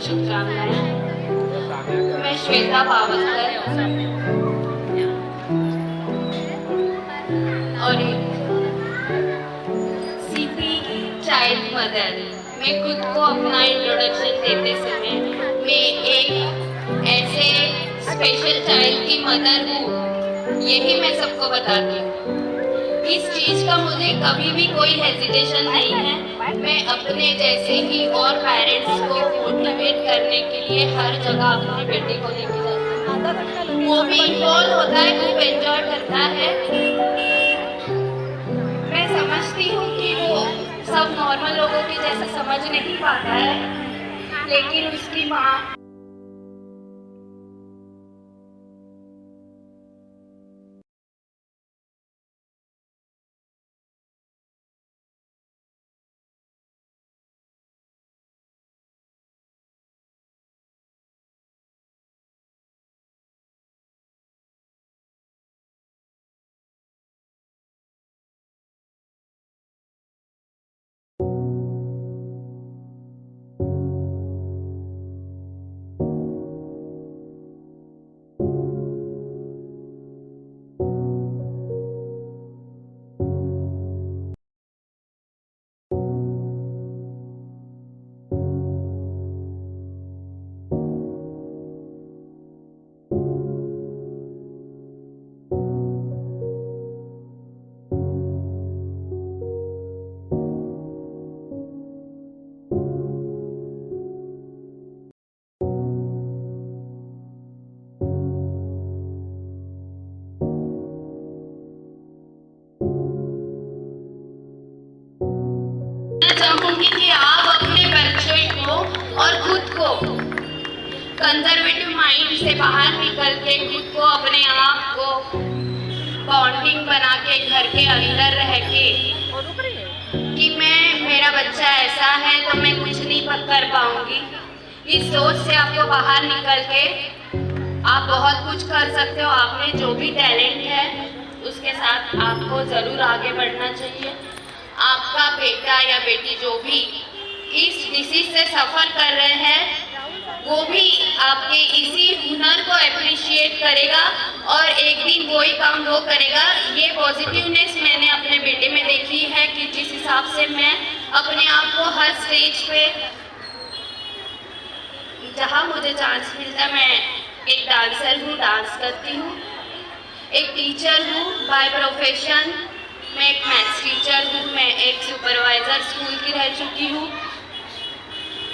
शुभकामनाएं। मैं श्वेता पावलकर और एक सीपी चाइल्ड मदर। मैं खुद को अपना इंट्रोडक्शन देते समय मैं एक ऐसे स्पेशल चाइल्ड की मदर हूँ, यही मैं सबको बताती हूँ। इस चीज का मुझे कभी भी कोई हेजिटेशन नहीं है। मैं अपने जैसे ही और पेरेंट्स को मोटिवेट करने के लिए हर जगह अपनी बेटी को लेके जाती हूँ। वो भी इन्वॉल्व होता है, खूब एंजॉय करता है। मैं समझती हूँ कि वो सब नॉर्मल लोगों के जैसा समझ नहीं पाता है, लेकिन उसकी माँ चाहूंगी कि आप अपने बच्चों को और खुद को कंजर्वेटिव माइंड से बाहर निकल के खुद को अपने आप को बॉन्डिंग बना के घर के अंदर रह के कि मेरा बच्चा ऐसा है तो मैं कुछ नहीं कर पाऊंगी, इस सोच से आपको बाहर निकल के आप बहुत कुछ कर सकते हो। आप में जो भी टैलेंट है उसके साथ आपको जरूर आगे बढ़ना चाहिए। आपका बेटा या बेटी जो भी इस डिसीज से सफर कर रहे हैं वो भी आपके इसी हुनर को अप्रिशिएट करेगा और एक दिन वही काम वो करेगा। ये पॉजिटिवनेस मैंने अपने बेटे में देखी है कि जिस हिसाब से मैं अपने आप को हर स्टेज पे जहाँ मुझे चांस मिलता है, मैं एक डांसर हूँ, डांस करती हूँ, एक टीचर हूँ बाय प्रोफेशन, मैं एक मैथ्स टीचर हूँ, मैं एक सुपरवाइजर स्कूल की रह चुकी हूँ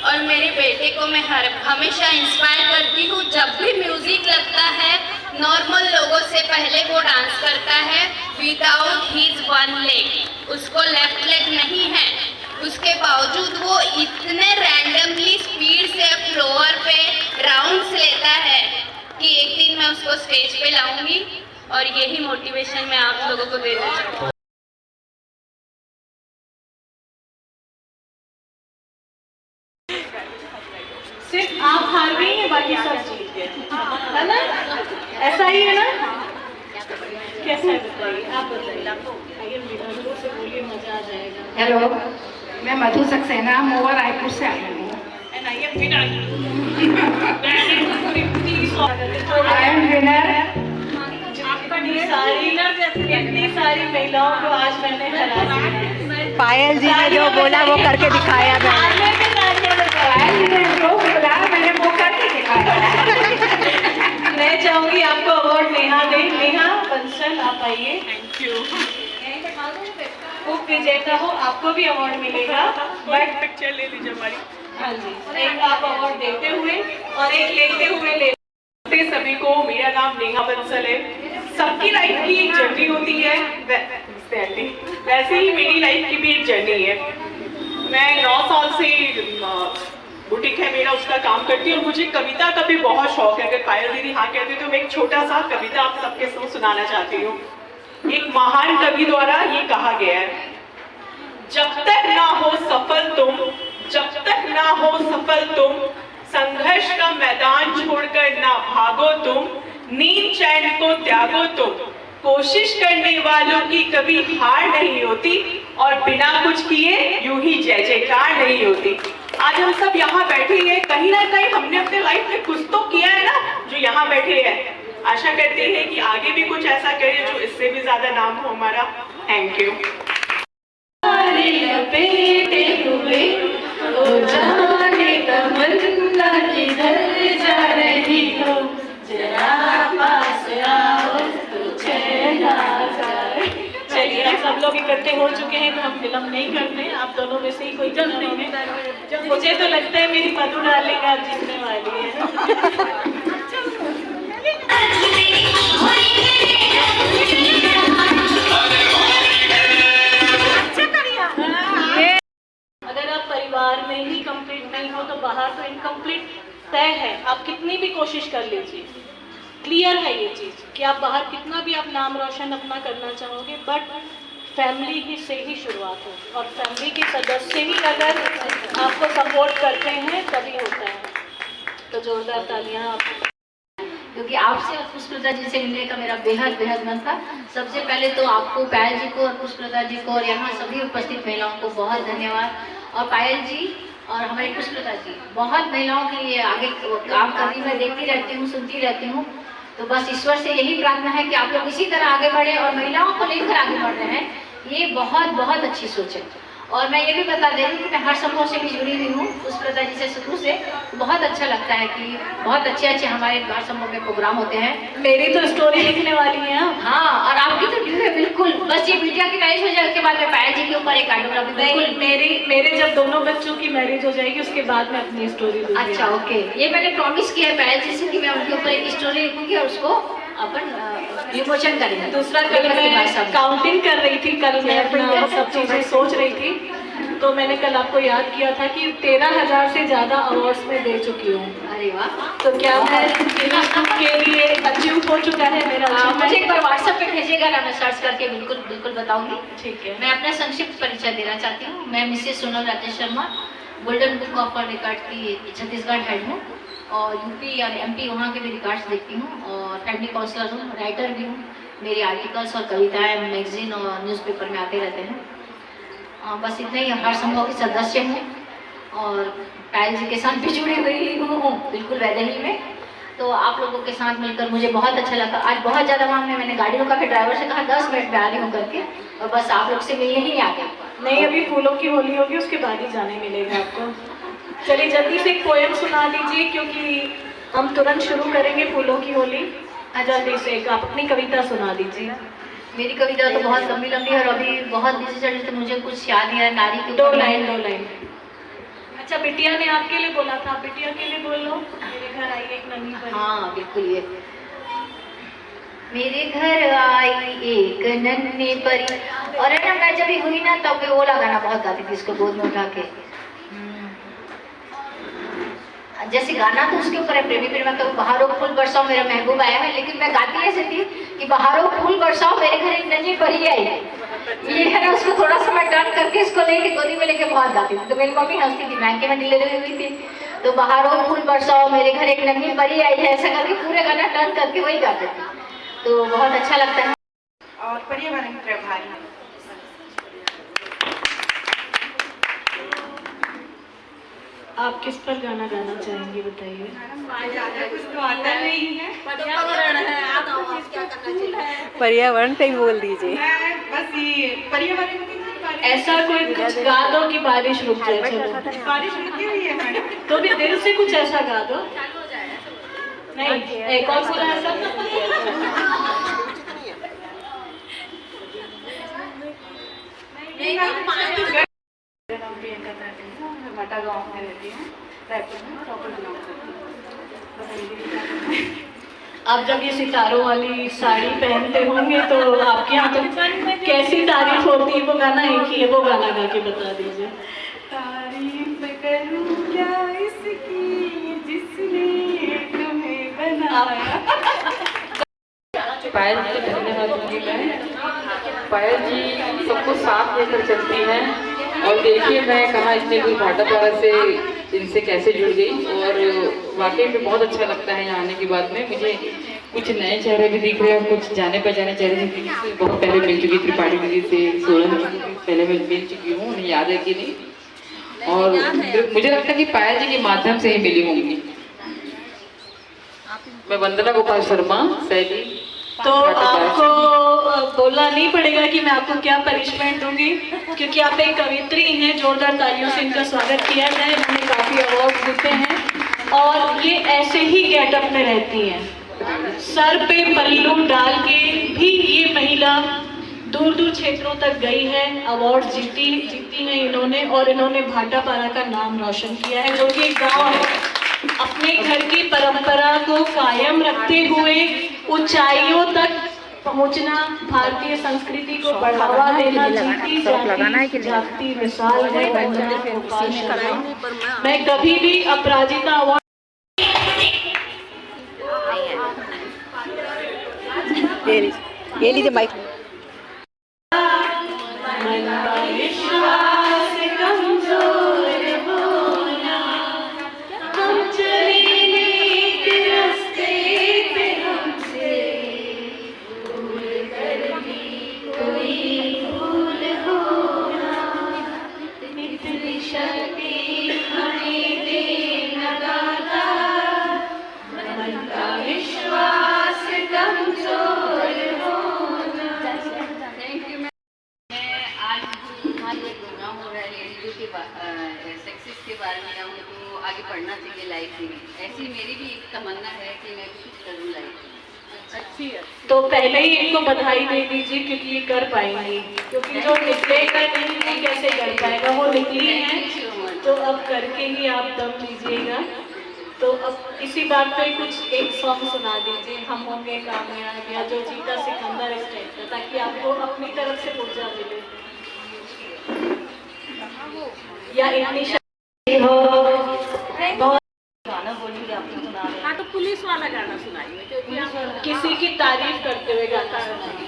और मेरे बेटे को मैं हमेशा इंस्पायर करती हूँ। जब भी म्यूजिक लगता है नॉर्मल लोगों से पहले वो डांस करता है विदाउट हिज वन लेग, उसको लेफ्ट लेग नहीं है, उसके बावजूद वो इतने रैंडमली स्पीड से फ्लोर पे राउंड्स लेता है कि एक दिन मैं उसको स्टेज पे लाऊंगी और यही मोटिवेशन मैं आप लोगों को देना चाहती हूँ। सिर्फ आप हार गई हैं, बाकी सब जीत गए, है ना? ऐसा ही है ना? कैसा है बताइए, आप बताइए। आइए मधु से बोलिए, मजा आ जाएगा। हेलो, मैं मधु सक्सेना मोवा रायपुर से आई हूँ। I am winner. इतनी सारी महिलाओं को आज मैंने हरा दिया। पायल जी ने जो बोला वो करके दिखाया मैंने वो करके दिखाया। मैं चाहूंगी आपको अवार्ड नेहा दे। नेहा बंसल, आप आइए। Thank you. उप विजेता हो, आपको भी अवार्ड मिलेगा। बट पिक्चर ले लीजिए हमारी। हाँ जी, एक आप अवार्ड देते हुए और एक लेते हुए ले। सभी को, मेरा नाम नेहा बंसल है। सबकी लाइफ की एक जर्नी होती है, वैसे ही मेरी लाइफ की भी एक जर्नी है। मैं 9 साल से बुटीक है मेरा, उसका काम करती हूँ। मुझे कविता का भी बहुत शौक है। अगर पायल दीदी हाँ कहती तो मैं एक छोटा सा कविता आप सबके साथ सुनाना चाहती हूँ। एक महान कवि द्वारा ये कहा गया है, जब तक ना हो सफल तुम, जब तक ना हो सफल तुम, संघर्ष का मैदान छोड़कर ना भागो तुम, नींद चैन को त्यागो तुम, कोशिश करने वालों की कभी हार नहीं होती और बिना कुछ किए यूं ही जय जयकार नहीं होती। आज हम सब यहाँ बैठे हैं, कहीं ना कहीं हमने अपने लाइफ में कुछ तो किया है ना, जो यहाँ बैठे हैं। आशा करते हैं कि आगे भी कुछ ऐसा करें जो इससे भी ज्यादा नाम हो हमारा। Thank you. लपेटे हुए ओ जाने तमन्ना किधर जा रही हो, जरा पास आओ तो चैन आ जाए। चलिए आप सब लोग इकट्ठे हो चुके हैं तो हम फिल्म नहीं करते, आप दोनों में से ही कोई जल्द नहीं है। मुझे तो लगता है मेरी मधु डार्लिंग आज जीतने वाली है। अगर आप परिवार में ही कंप्लीट नहीं हो तो बाहर तो इनकम्प्लीट तय है। आप कितनी भी कोशिश कर लीजिए, क्लियर है ये चीज़ कि आप बाहर कितना भी आप नाम रोशन अपना करना चाहोगे, बट फैमिली ही से ही शुरुआत हो, और फैमिली के सदस्य ही अगर आपको सपोर्ट करते हैं तभी होता है। तो जोरदार तालियां आप। क्योंकि आपसे और पुष्पलता जी से मिलने का मेरा बेहद बेहद मन था। सबसे पहले तो आपको, पायल जी को और पुष्पलता जी को और यहाँ सभी उपस्थित महिलाओं को बहुत धन्यवाद। और पायल जी और हमारी पुष्पलता जी बहुत महिलाओं के लिए आगे काम कर रही, मैं देखती रहती हूँ, सुनती रहती हूँ। तो बस ईश्वर से यही प्रार्थना है कि आप लोग इसी तरह आगे बढ़े और महिलाओं को लेकर आगे बढ़ रहे हैं, ये बहुत बहुत अच्छी सोच है। और मैं ये भी बता दे रही हूँ कि मैं हर समूह से भी जुड़ी हुई हूँ, पुष्पलता जी से शुरू से। बहुत अच्छा लगता है कि बहुत अच्छे अच्छे हमारे हर समूह में प्रोग्राम होते हैं। मेरी तो स्टोरी लिखने वाली है आप। हाँ, और आपकी तो ड्यू है बिल्कुल। बस ये मीडिया की मैरिज हो जाए, उसके बाद में पायल जी के ऊपर एक ऑटोग्राफी। नहीं, मेरे जब दोनों बच्चों की मैरिज हो जाएगी उसके बाद मैं अपनी स्टोरी दूंगी। अच्छा, ओके। ये मैंने प्रॉमिस किया है पायल जी से कि मैं उनके ऊपर एक स्टोरी लिखूंगी और उसको अपन विमोचन करेंगे। दूसरा, कल मैं काउंटिंग कर रही थी, कल मैं अपना सब चीज़ें सोच रही थी, तो मैंने कल आपको याद किया था कि 13,000 से ज़्यादा अवार्ड्स में दे चुकी हूँ। अरे वाह। तो क्या मैं के लिए अचीव हो चुका है मेरा? मुझे एक बार व्हाट्सएप पे भेजिएगा ना, मैं सर्च करके बिल्कुल बिल्कुल बताऊंगी। ठीक है। मैं अपना संक्षिप्त परिचय देना चाहती हूँ। मैं Mrs Sonal Rajesh Sharma, golden book of world record की छत्तीसगढ़ हेड हूँ, और यूपी और एमपी वहाँ के भी रिकॉर्ड्स देखती हूँ, और फैमिली काउंसलर हूँ, राइटर भी हूँ। मेरे आर्टिकल्स और कविताएं मैगजीन और न्यूज़पेपर में आते रहते हैं। बस इतना ही। हर समूह की सदस्य हूँ और पायल जी के साथ भी जुड़ी हुई हूँ बिल्कुल वैसे ही में। तो आप लोगों के साथ मिलकर मुझे बहुत अच्छा लगा। आज बहुत ज़्यादा वहाँ में मैंने गाड़ी रुका के ड्राइवर से कहा 10 मिनट में आ रही हूँ करके, और बस आप लोग से मिलने ही आ गया। नहीं, अभी फूलों की होली होगी, उसके बाद ही जाने मिलेगा आपको। चलिए जल्दी से एक पोएम सुना दीजिए, क्योंकि हम तुरंत शुरू करेंगे फूलों की होली। जल्दी से एक आप अपनी कविता सुना दीजिए। मेरी कविता तो बहुत लंबी लंबी है और अभी बहुत बिजी चल रही, तो मुझे कुछ याद नहीं आ रहा। नारी के 2 लाइन। अच्छा, बिटिया ने आपके लिए बोला था, बिटिया के लिए बोल लो। मेरे घर आई एक नन्ही परी। हाँ बिल्कुल, ये मेरे घर आई एक नन्ही परी। और है ना, मैं जब भी हुई ना तब मैं वो गाना बहुत गाती थी, इसको गोद में उठा के। जैसे गाना तो उसके ऊपर है प्रेमी प्रेमा का, बहारों फूल बरसाओ मेरा महबूब आया है, लेकिन मैं गाती ऐसे थी कि बहारों फूल बरसाओ मेरे घर एक नन्ही परी आई। ये है ना, उसको थोड़ा सा मैं टर्न करके इसको लेके गोदी में लेके बहुत गाती थी। तो मेरी मम्मी हंसती थी, मैं में डिलीवरी हुई थी तो बहारों फूल बरसाओ मेरे घर एक नन्ही परी आई है, ऐसा करके पूरे गाना टर्न करके वही गाते थे। तो बहुत अच्छा लगता है। और पर्यावरण प्रभारी आप किस पर गाना गाना चाहेंगे बताइए? कुछ तो आता नहीं है। पर्यावरण पे ही बोल दीजिए। बस ये पर्यावरण ऐसा कोई कुछ गा दो कि बारिश रुक जाए। चलो, बारिश रुकी हुई है मैडम। तो भी दिल से कुछ ऐसा गा दो। नहीं, एक और बोला ऐसा। मेरा नाम प्रियंका ताटी है, मैं माटा गाँव में रहती हूँ, रायपुर में प्रॉपर बिलोंग करती हूँ। आप जब ये सितारों वाली साड़ी पहनते होंगे तो आपके यहाँ तो कैसी तारीफ होती है? वो गाना एक ही है, वो गाना गा के बता दीजिए। तारीफ करूं क्या इसकी जिसने तुम्हें बनाया। पायल जी को धन्यवाद दूंगी मैं। पायल जी सबको साथ लेकर चलती हैं, और देखिए मैं कहाँ इतने दूर भाटापारा से इनसे कैसे जुड़ गई, और वाकई में बहुत अच्छा लगता है यहाँ आने के बाद में। मुझे कुछ नए चेहरे भी दिख रहे हैं, कुछ जाने पहचाने चेहरे दिख रहे हैं। बहुत पहले मिल चुकी त्रिपाठी दीदी से, सोलन दीदी से पहले मैं मिल चुकी हूँ, उन्हें याद है कि नहीं। और मुझे लगता है कि पायल जी के माध्यम से ही मिली होंगी। मैं वंदना गोपाल शर्मा, शैली। तो आपको बोलना नहीं पड़ेगा कि मैं आपको क्या पनिशमेंट दूंगी, क्योंकि आप एक कवित्री हैं। जोरदार तालियों से इनका स्वागत किया जाए। इन्होंने काफ़ी अवार्ड जीते हैं और ये ऐसे ही गेटअप में रहती हैं। सर पे पल्लू डाल के भी ये महिला दूर दूर क्षेत्रों तक गई है, अवार्ड जीती हैं इन्होंने, और इन्होंने भाटापारा का नाम रोशन किया है, जो कि एक गाँव है। अपने घर की परंपरा को कायम रखते हुए ऊंचाइयों तक पहुंचना, भारतीय संस्कृति को बढ़ावा देना जीती जागती मिसाल है वंदना गोपाल शर्मा। मैं कभी भी अपराजिता अवार्ड ये लीजिए माइक। सक्सेस के बारे में हमको आगे बढ़ना चाहिए लाइफ में। ऐसी मेरी भी एक तमन्ना है कि मैं कुछ करूँ लाइफ में। अच्छी है तो पहले ही इनको बधाई दे दीजिए, क्योंकि ये कर पाएंगी, क्योंकि जो निकलेगा नहीं वो कैसे कर पाएगा। वो निकली हैं तो अब करके ही आप दम लीजिएगा। तो अब इसी बात पे कुछ एक सॉन्ग सुना दीजिए, हम होंगे कामयाब, या जो जीता सिकंदर इस टाइप का, ताकि आपको अपनी तरफ से ऊर्जा मिले। या इतनी शक्ति हो बहुत गाना बोलिए, आपको सुना रहे हैं। हाँ, तो पुलिस वाला गाना सुनाइए, किसी की तारीफ करते हुए गाना सुनाइए।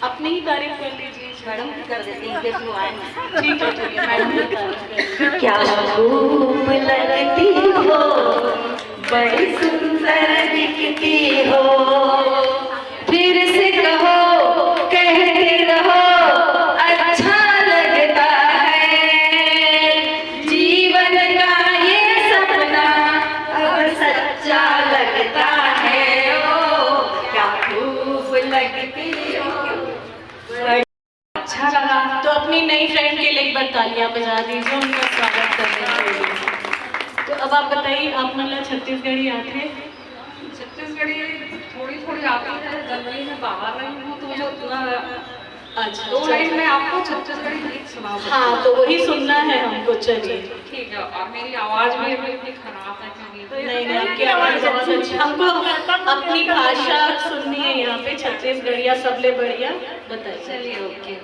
अपनी ही तारीफ कर लीजिए। मैडम कर देती हैं, कैसे आए हैं। ठीक है ठीक है, मैडम की तारीफ कर। क्या खूब लगती हो, बड़ी सुंदर दिखती हो, फिर से कहो कहते रहो अच्छा लगता है, जीवन का ये सपना अब सच्चा लगता है। ओ क्या खूब लगती हो। अच्छा लगा तो अपनी नई फ्रेंड के लिए एक बार तालियां बजा दीजिए उनका स्वागत करने के लिए। तो अब आप बताइए, आप मतलब छत्तीसगढ़ी आते हैं? छत्तीसगढ़ी थोड़ी थोड़ी आती है, जनवरी में बाहर रही हूँ तो मुझे उतना। अच्छा, दो लाइन में आपको छत्तीसगढ़ी गीत सुना। हाँ, तो वही सुनना है हमको। चलिए ठीक है। और मेरी आवाज़ भी अभी इतनी खराब है कि नहीं नहीं, आपकी आवाज़ बहुत अच्छी। हमको अपनी भाषा सुननी है यहाँ पे, छत्तीसगढ़िया सबले बढ़िया। बताइए। चलिए ओके।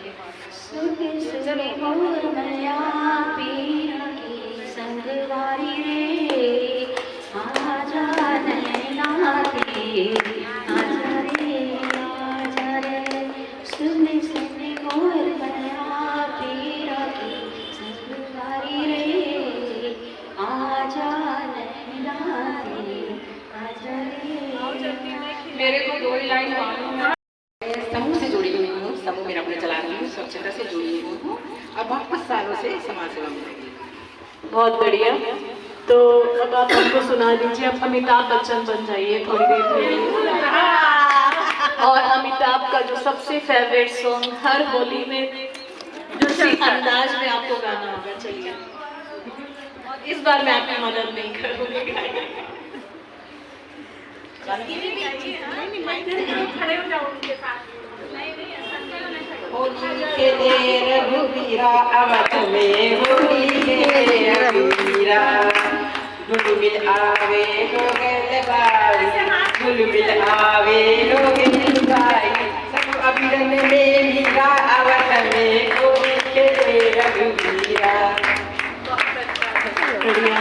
संगवारी रे आजा नैना रे, आजा रे सुने सुने मोर बना पीरा की संगवारी रे आजा नैना रे, आजा रे। मेरे को दो ही लाइन मालूम है। समूह से जुड़ी हुई हूँ, समूह मेरा अपने चला रही हूँ, स्वच्छता से जुड़ी हुई हूँ और बहुत कुछ सालों से समाज सेवा में लगी हूँ। बहुत बढ़िया। तो अब आप हमको सुना दीजिए। अब अमिताभ बच्चन बन जाइए थोड़ी देर में। और अमिताभ का जो सबसे फेवरेट सॉन्ग हर होली में दूसरी अंदाज में आपको गाना होगा। चलिए, इस बार मैं आपकी मदद नहीं करूँगी। खड़े हो जाओ उनके साथ। होली के दे रघुवीरा अवध में, होली के रघुवीरा गुलमिल आवे लोगन बाई, गुलमिल आवे लोगन बाई, सब अबिरन में मीरा अवध में, होली के दे रघुवीरा। बढ़िया।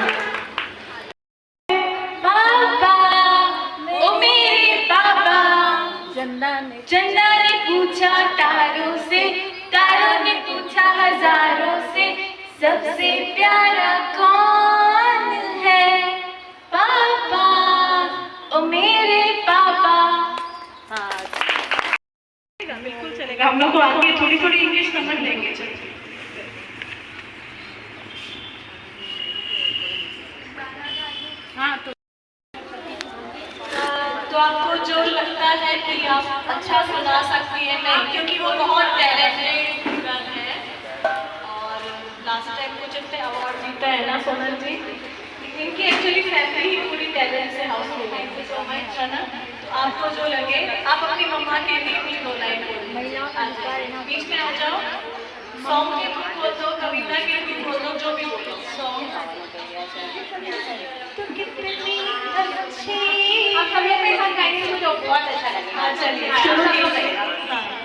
चंदा ने पूछा तारों से, तारों ने पूछा हजारों से, सबसे प्यारा कौन है? पापा, ओ मेरे पापा। बिल्कुल चलेगा। हम लोग को आगे थोड़ी थोड़ी इंग्लिश समझ लेंगे। चलिए। आपको जो लगता है कि आप अच्छा सुना सकती हैं, नहीं, क्योंकि वो बहुत टैलेंटेड सिंगर है और लास्ट टाइम कुछ अपने अवार्ड जीता है ना सोनल जी। इनकी एक्चुअली फैमिली ही पूरी टैलेंट से हाउसफुल है। थैंक यू सो मच है ना। तो आपको जो लगे आप अपनी मम्मा के लिए कुछ 2 लाइन बोलिए। बीच में आ जाओ। सॉन्ग के खुद बोल दो, कविता के खुद बोल दो, जो भी बोलो। सॉन्ग तो कितनी अच्छी आप हम लोग के साथ गाएंगे मुझे बहुत अच्छा लगेगा। हाँ चलिए शुरू कीजिए।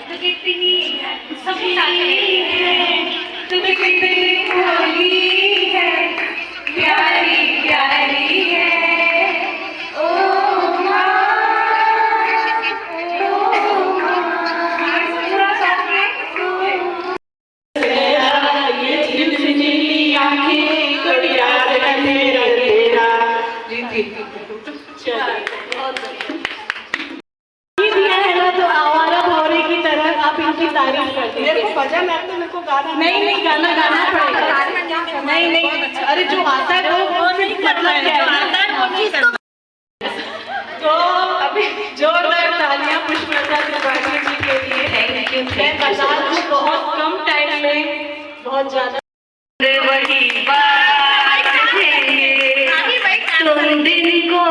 तो कितनी सबके साथ करेंगे। तो कितनी होली है, प्यारी प्यारी है, ओ माँ, पूरा सॉन्ग ये दिल से नीली आंखें कोई याद न तेरा तेरा जी दिया है ना, तो आवारा भौरे की तरह आप इनकी तारीफ करते हैं। मेरे को भजन है तो मेरे को गाना नहीं गाना गाना पड़ेगा। नहीं, अरे जो आता है वो नहीं मतलब क्या है। तो अभी जोरदार तालियां पुष्पलता त्रिपाठी जी के लिए। Thank you. मैं बता दूं बहुत कम टाइम में बहुत ज्यादा वही बात कहेंगे तुम दिन को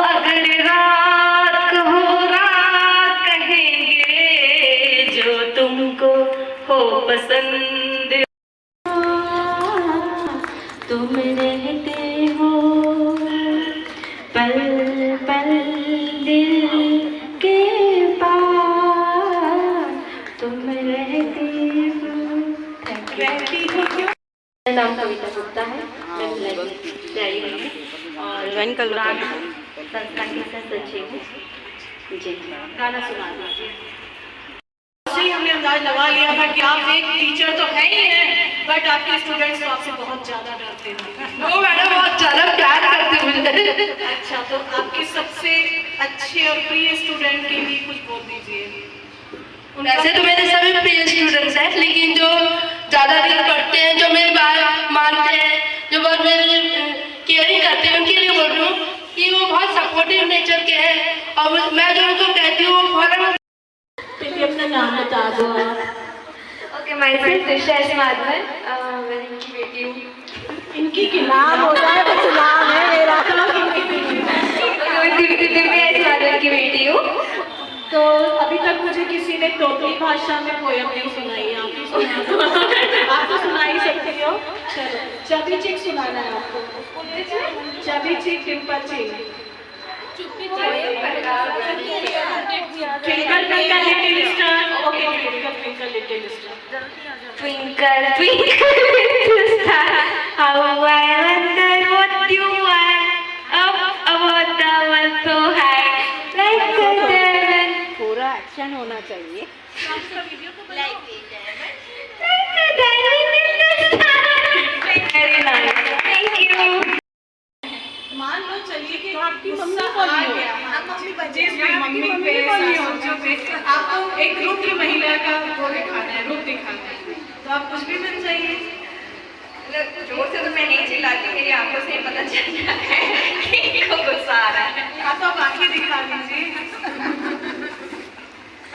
अगर रात कहो रात कहेंगे जो तुमको हो पसंद तुम रहते हो पल पल दिल के पास तुम रहते हो। रहती हो क्यों। मेरा नाम कविता गुप्ता है, मैं तैयारी में हूँ और संस्था की सचिव हूँ। जी गाना सुना दीजिए। से ही हमने अंदाज लगा लिया था कि आप एक टीचर तो है ही हैं, बट आपके स्टूडेंट्स तो आपसे बहुत ज्यादा डरते हैं। वो मैडम बहुत ज़्यादा प्यार करती मुझे। अच्छा, तो आपके सबसे अच्छे और प्रिय स्टूडेंट के लिए कुछ बोल दीजिए। वैसे तो मेरे सभी प्रिय स्टूडेंट्स हैं, लेकिन जो ज़्यादा दिन पढ़ते हैं, जो मेरी बात मानते हैं, जो बहुत मेरी केयरिंग करते हैं, उनके लिए बोल रही हूँ कि वो बहुत सपोर्टिव नेचर के हैं और मैं जो उनको कहती हूँ वो फॉलो। चलिए अपना नाम बता दो आप। Okay, my self Disha S Madhavan, मैं इनकी बेटी हूँ। इनकी की नाम हो जाए कुछ नाम है मेरा। मैं दिव्या एस माधवन की बेटी हूँ। तो अभी तक मुझे किसी ने तोतली भाषा में पोयम नहीं सुनाई, आप ही सुना दो। आप तो सुना ही सकती हो। चलो चबी चिक सुनाना है आपको। चबी चिक डिम्पल चिक। Twinkle twinkle little star. Okay, twinkle twinkle little star. Twinkle, twinkle, little star, how I wonder what you are up above the world so high, like the diamond. पूरा एक्शन होना चाहिए। Like the diamond in the sky. Very nice. Thank you. मान लो चलिए कि आपकी mummy आ गया, जिस भी मम्मी पे सासू पे आपको एक रुद्र महिला का वो दिखाना है, रूप दिखाना है, तो आप कुछ भी बन जाइए। जोर से तो मैं नहीं चिल्लाती, मेरी आंखों से पता चल जाता है कि इनको गुस्सा आ रहा है। आप तो आंखें दिखा दीजिए।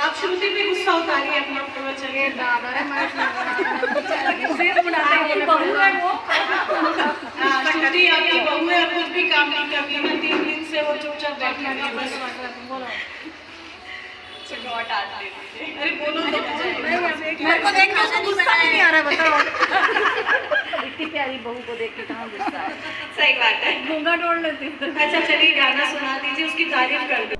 आप श्रुति पे गुस्सा उतारिए अपना पूरा। चलिए श्रुति आपकी बहू है और कुछ भी काम नहीं करती है, 3 दिन से वो चुपचाप बैठी है बस। अरे बोलो तो मेरे को देख के गुस्सा नहीं आ रहा, बताओ। इतनी प्यारी बहू को देख के कहाँ गुस्सा है। सही बात है। घूंघट ओढ़ लेती। अच्छा चलिए गाना सुना दीजिए, उसकी तारीफ कर दो।